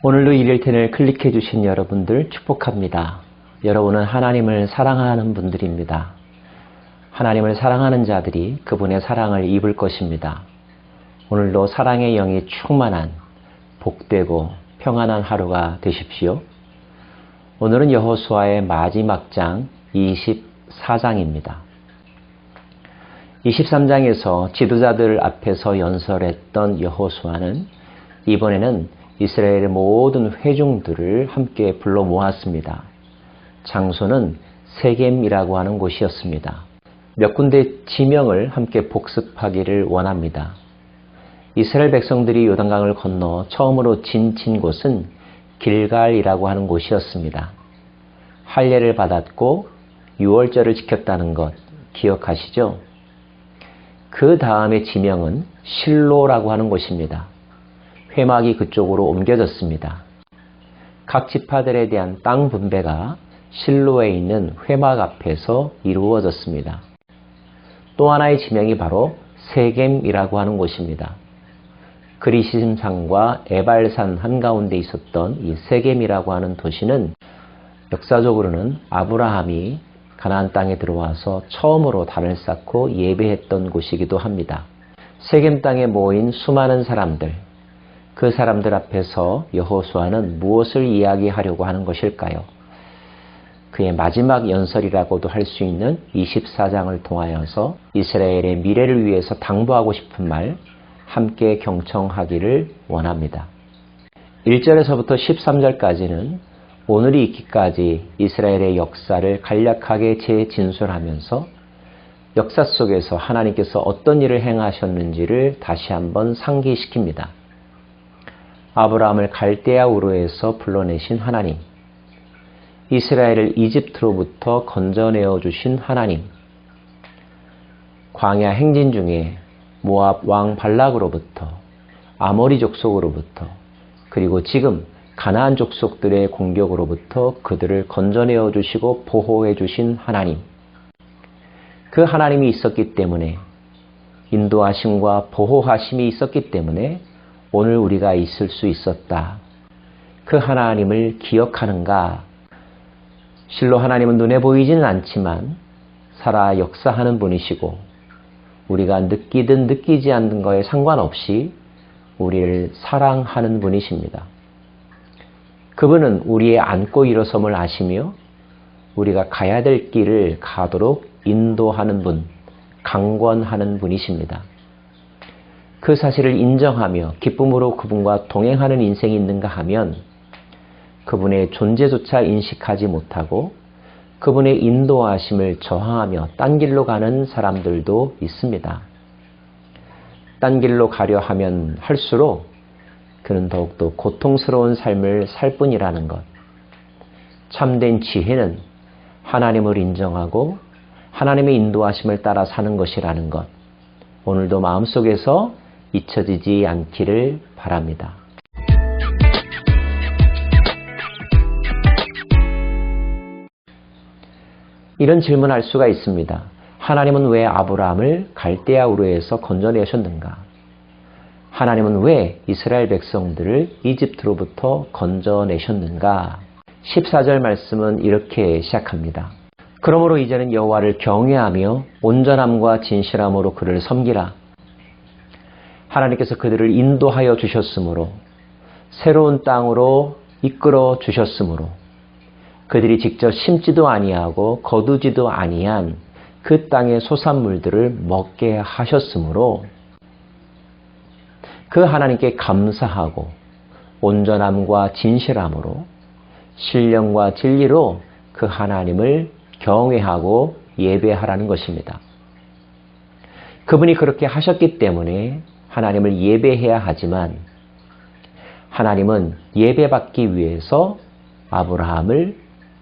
오늘도 일일텐을 클릭해 주신 여러분들 축복합니다. 여러분은 하나님을 사랑하는 분들입니다. 하나님을 사랑하는 자들이 그분의 사랑을 입을 것입니다. 오늘도 사랑의 영이 충만한 복되고 평안한 하루가 되십시오. 오늘은 여호수아의 마지막 장 24장입니다. 23장에서 지도자들 앞에서 연설했던 여호수아는 이번에는 이스라엘의 모든 회중들을 함께 불러 모았습니다. 장소는 세겜이라고 하는 곳이었습니다. 몇 군데 지명을 함께 복습하기를 원합니다. 이스라엘 백성들이 요단강을 건너 처음으로 지친 곳은 길갈이라고 하는 곳이었습니다. 할례를 받았고 유월절을 지켰다는 것 기억하시죠? 그 다음에 지명은 실로라고 하는 곳입니다. 회막이 그쪽으로 옮겨졌습니다. 각 지파들에 대한 땅 분배가 실로에 있는 회막 앞에서 이루어졌습니다. 또 하나의 지명이 바로 세겜이라고 하는 곳입니다. 그리심산과 에발산 한가운데 있었던 이 세겜이라고 하는 도시는 역사적으로는 아브라함이 가나안 땅에 들어와서 처음으로 단을 쌓고 예배했던 곳이기도 합니다. 세겜 땅에 모인 수많은 사람들, 그 사람들 앞에서 여호수아는 무엇을 이야기하려고 하는 것일까요? 그의 마지막 연설이라고도 할 수 있는 24장을 통하여서 이스라엘의 미래를 위해서 당부하고 싶은 말 함께 경청하기를 원합니다. 1절에서부터 13절까지는 오늘이 있기까지 이스라엘의 역사를 간략하게 재진술하면서 역사 속에서 하나님께서 어떤 일을 행하셨는지를 다시 한번 상기시킵니다. 아브라함을 갈대아 우르에서 불러내신 하나님, 이스라엘을 이집트로부터 건져내어 주신 하나님, 광야 행진 중에 모압 왕 발락으로부터, 아모리 족속으로부터, 그리고 지금 가나안 족속들의 공격으로부터 그들을 건져내어 주시고 보호해 주신 하나님, 그 하나님이 있었기 때문에, 인도하심과 보호하심이 있었기 때문에 오늘 우리가 있을 수 있었다. 그 하나님을 기억하는가? 실로 하나님은 눈에 보이지는 않지만 살아 역사하는 분이시고 우리가 느끼든 느끼지 않는 거에 상관없이 우리를 사랑하는 분이십니다. 그분은 우리의 앉고 일어섬을 아시며 우리가 가야 될 길을 가도록 인도하는 분, 강권하는 분이십니다. 그 사실을 인정하며 기쁨으로 그분과 동행하는 인생이 있는가 하면 그분의 존재조차 인식하지 못하고 그분의 인도하심을 저항하며 딴 길로 가는 사람들도 있습니다. 딴 길로 가려 하면 할수록 그는 더욱더 고통스러운 삶을 살 뿐이라는 것. 참된 지혜는 하나님을 인정하고 하나님의 인도하심을 따라 사는 것이라는 것. 오늘도 마음속에서 잊혀지지 않기를 바랍니다. 이런 질문할 수가 있습니다. 하나님은 왜 아브라함을 갈대아 우르에서 건져내셨는가? 하나님은 왜 이스라엘 백성들을 이집트로부터 건져내셨는가? 14절 말씀은 이렇게 시작합니다. 그러므로 이제는 여호와를 경외하며 온전함과 진실함으로 그를 섬기라. 하나님께서 그들을 인도하여 주셨으므로 새로운 땅으로 이끌어 주셨으므로 그들이 직접 심지도 아니하고 거두지도 아니한 그 땅의 소산물들을 먹게 하셨으므로 그 하나님께 감사하고 온전함과 진실함으로 신령과 진리로 그 하나님을 경외하고 예배하라는 것입니다. 그분이 그렇게 하셨기 때문에 하나님을 예배해야 하지만 하나님은 예배받기 위해서 아브라함을,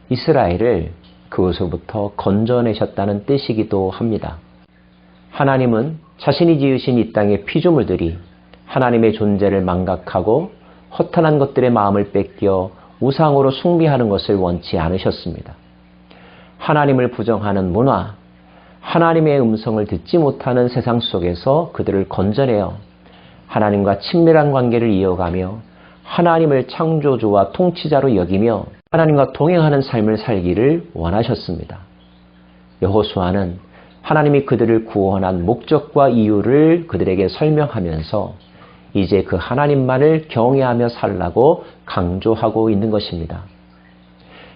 이스라엘을 그곳으로부터 건져내셨다는 뜻이기도 합니다. 하나님은 자신이 지으신 이 땅의 피조물들이 하나님의 존재를 망각하고 허탄한 것들의 마음을 뺏겨 우상으로 숭배하는 것을 원치 않으셨습니다. 하나님을 부정하는 문화, 하나님의 음성을 듣지 못하는 세상 속에서 그들을 건져내어 하나님과 친밀한 관계를 이어가며 하나님을 창조주와 통치자로 여기며 하나님과 동행하는 삶을 살기를 원하셨습니다. 여호수아는 하나님이 그들을 구원한 목적과 이유를 그들에게 설명하면서 이제 그 하나님만을 경외하며 살라고 강조하고 있는 것입니다.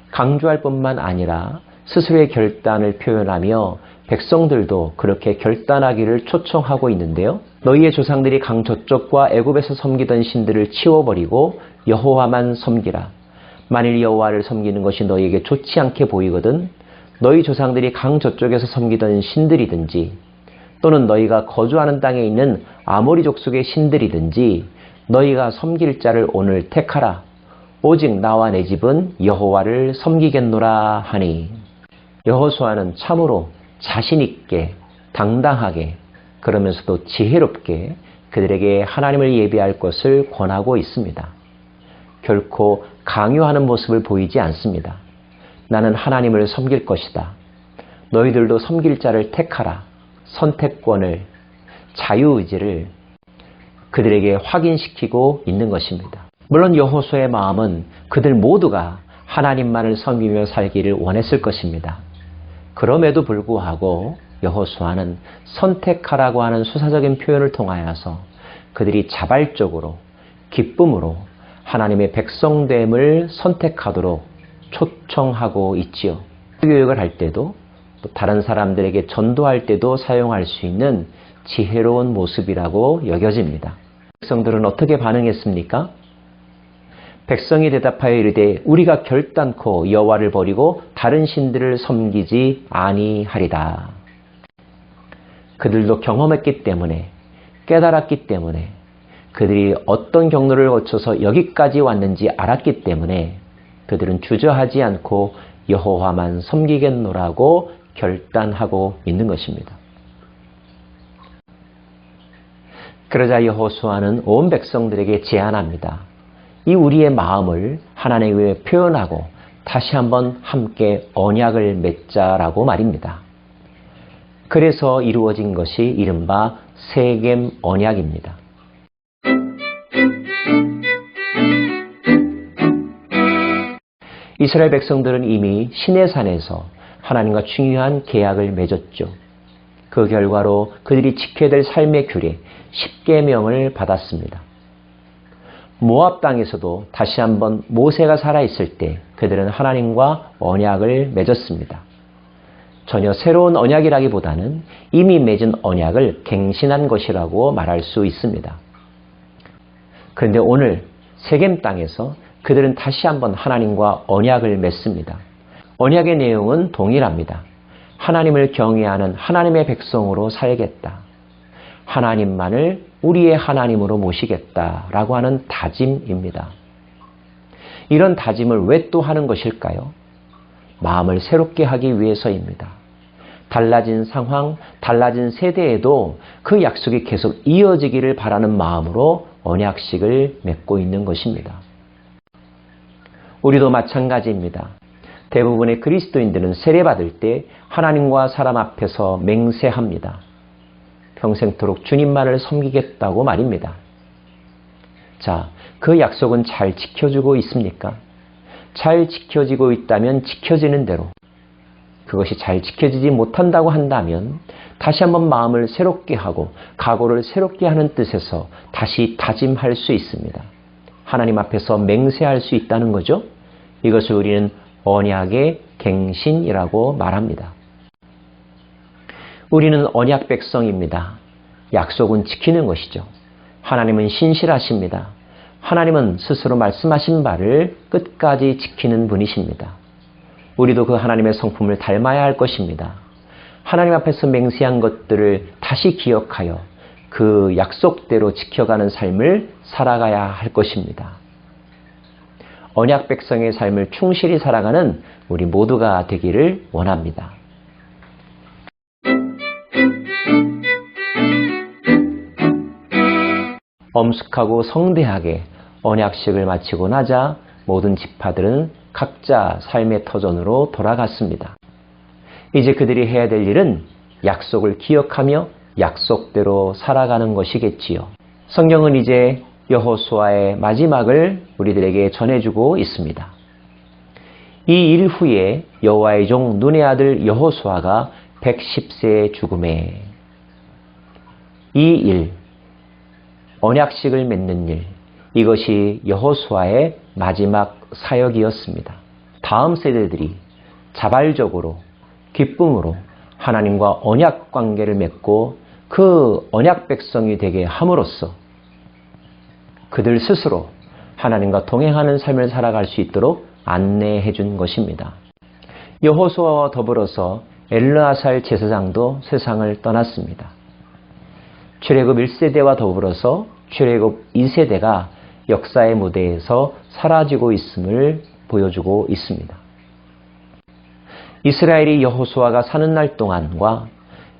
강조할 뿐만 아니라 스스로의 결단을 표현하며 백성들도 그렇게 결단하기를 초청하고 있는데요. 너희의 조상들이 강 저쪽과 애굽에서 섬기던 신들을 치워버리고 여호와만 섬기라. 만일 여호와를 섬기는 것이 너희에게 좋지 않게 보이거든 너희 조상들이 강 저쪽에서 섬기던 신들이든지 또는 너희가 거주하는 땅에 있는 아모리 족속의 신들이든지 너희가 섬길 자를 오늘 택하라. 오직 나와 내 집은 여호와를 섬기겠노라 하니. 여호수아는 참으로 자신 있게 당당하게 그러면서도 지혜롭게 그들에게 하나님을 예배할 것을 권하고 있습니다. 결코 강요하는 모습을 보이지 않습니다. 나는 하나님을 섬길 것이다. 너희들도 섬길 자를 택하라. 선택권을, 자유의지를 그들에게 확인시키고 있는 것입니다. 물론 여호수아의 마음은 그들 모두가 하나님만을 섬기며 살기를 원했을 것입니다. 그럼에도 불구하고 여호수아는 선택하라고 하는 수사적인 표현을 통하여서 그들이 자발적으로 기쁨으로 하나님의 백성됨을 선택하도록 초청하고 있지요. 교육을 할 때도 또 다른 사람들에게 전도할 때도 사용할 수 있는 지혜로운 모습이라고 여겨집니다. 백성들은 어떻게 반응했습니까? 백성이 대답하여 이르되 우리가 결단코 여호와를 버리고 다른 신들을 섬기지 아니하리다. 그들도 경험했기 때문에 깨달았기 때문에 그들이 어떤 경로를 거쳐서 여기까지 왔는지 알았기 때문에 그들은 주저하지 않고 여호와만 섬기겠노라고 결단하고 있는 것입니다. 그러자 여호수아는 온 백성들에게 제안합니다. 이 우리의 마음을 하나님께 표현하고 다시 한번 함께 언약을 맺자라고 말입니다. 그래서 이루어진 것이 이른바 세겜 언약입니다. 이스라엘 백성들은 이미 시내산에서 하나님과 중요한 계약을 맺었죠. 그 결과로 그들이 지켜야 될 삶의 규례 10계명을 받았습니다. 모압 땅에서도 다시 한번 모세가 살아있을 때 그들은 하나님과 언약을 맺었습니다. 전혀 새로운 언약이라기보다는 이미 맺은 언약을 갱신한 것이라고 말할 수 있습니다. 그런데 오늘 세겜 땅에서 그들은 다시 한번 하나님과 언약을 맺습니다. 언약의 내용은 동일합니다. 하나님을 경외하는 하나님의 백성으로 살겠다. 하나님만을 우리의 하나님으로 모시겠다라고 하는 다짐입니다. 이런 다짐을 왜 또 하는 것일까요? 마음을 새롭게 하기 위해서입니다. 달라진 상황, 달라진 세대에도 그 약속이 계속 이어지기를 바라는 마음으로 언약식을 맺고 있는 것입니다. 우리도 마찬가지입니다. 대부분의 그리스도인들은 세례받을 때 하나님과 사람 앞에서 맹세합니다. 평생토록 주님만을 섬기겠다고 말입니다. 자, 그 약속은 잘 지켜지고 있습니까? 잘 지켜지고 있다면 지켜지는 대로, 그것이 잘 지켜지지 못한다고 한다면 다시 한번 마음을 새롭게 하고 각오를 새롭게 하는 뜻에서 다시 다짐할 수 있습니다. 하나님 앞에서 맹세할 수 있다는 거죠. 이것을 우리는 언약의 갱신이라고 말합니다. 우리는 언약 백성입니다. 약속은 지키는 것이죠. 하나님은 신실하십니다. 하나님은 스스로 말씀하신 바를 끝까지 지키는 분이십니다. 우리도 그 하나님의 성품을 닮아야 할 것입니다. 하나님 앞에서 맹세한 것들을 다시 기억하여 그 약속대로 지켜가는 삶을 살아가야 할 것입니다. 언약 백성의 삶을 충실히 살아가는 우리 모두가 되기를 원합니다. 엄숙하고 성대하게 언약식을 마치고 나자 모든 지파들은 각자 삶의 터전으로 돌아갔습니다. 이제 그들이 해야 될 일은 약속을 기억하며 약속대로 살아가는 것이겠지요. 성경은 이제 여호수아의 마지막을 우리들에게 전해주고 있습니다. 이 일 후에 여호와의 종 눈의 아들 여호수아가 110세에 죽음에 이 일, 언약식을 맺는 일, 이것이 여호수아의 마지막 사역이었습니다. 다음 세대들이 자발적으로 기쁨으로 하나님과 언약 관계를 맺고 그 언약 백성이 되게 함으로써 그들 스스로 하나님과 동행하는 삶을 살아갈 수 있도록 안내해 준 것입니다. 여호수아와 더불어서 엘르아살 제사장도 세상을 떠났습니다. 출애굽 1세대와 더불어서 출애굽 2세대가 역사의 무대에서 사라지고 있음을 보여주고 있습니다. 이스라엘이 여호수아가 사는 날 동안과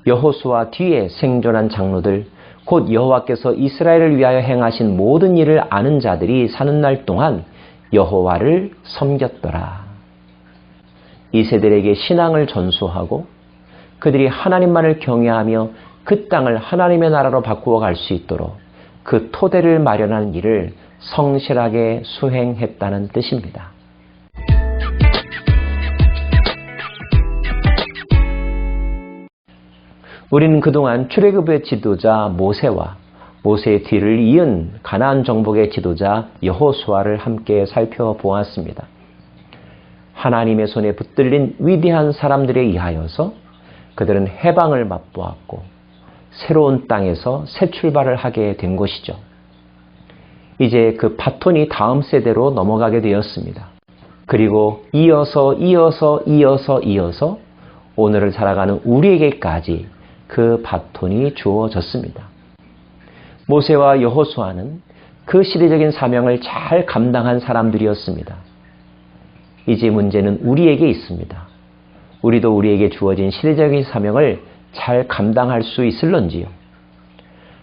여호수아 뒤에 생존한 장로들, 곧 여호와께서 이스라엘을 위하여 행하신 모든 일을 아는 자들이 사는 날 동안 여호와를 섬겼더라. 이 세대에게 신앙을 전수하고 그들이 하나님만을 경외하며 그 땅을 하나님의 나라로 바꾸어 갈 수 있도록 그 토대를 마련하는 일을 성실하게 수행했다는 뜻입니다. 우리는 그동안 출애굽의 지도자 모세와 모세의 뒤를 이은 가나안 정복의 지도자 여호수아를 함께 살펴보았습니다. 하나님의 손에 붙들린 위대한 사람들에 의하여서 그들은 해방을 맛보았고 새로운 땅에서 새 출발을 하게 된 것이죠. 이제 그 바톤이 다음 세대로 넘어가게 되었습니다. 그리고 이어서 오늘을 살아가는 우리에게까지 그 바톤이 주어졌습니다. 모세와 여호수아는 그 시대적인 사명을 잘 감당한 사람들이었습니다. 이제 문제는 우리에게 있습니다. 우리도 우리에게 주어진 시대적인 사명을 잘 감당할 수 있을런지요?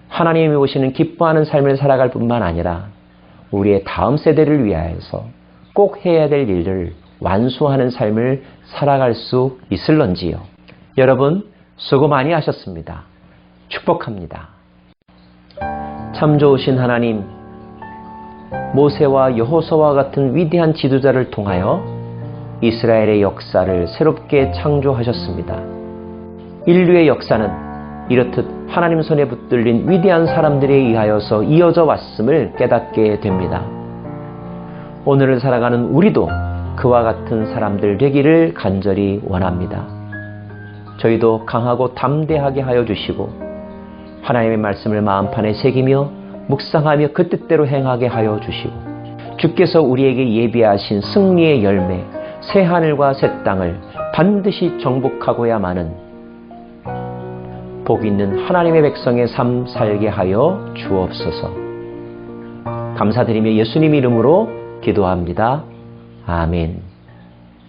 하나님이 오시는 기뻐하는 삶을 살아갈 뿐만 아니라 우리의 다음 세대를 위하여서 꼭 해야 될 일을 완수하는 삶을 살아갈 수 있을런지요? 여러분, 수고 많이 하셨습니다. 축복합니다. 참 좋으신 하나님, 모세와 여호수아와 같은 위대한 지도자를 통하여 이스라엘의 역사를 새롭게 창조하셨습니다. 인류의 역사는 이렇듯 하나님 손에 붙들린 위대한 사람들에 의하여서 이어져 왔음을 깨닫게 됩니다. 오늘을 살아가는 우리도 그와 같은 사람들 되기를 간절히 원합니다. 저희도 강하고 담대하게 하여 주시고 하나님의 말씀을 마음판에 새기며 묵상하며 그 뜻대로 행하게 하여 주시고 주께서 우리에게 예비하신 승리의 열매, 새 하늘과 새 땅을 반드시 정복하고야마는 복 있는 하나님의 백성의 삶 살게 하여 주옵소서. 감사드리며 예수님 이름으로 기도합니다. 아멘.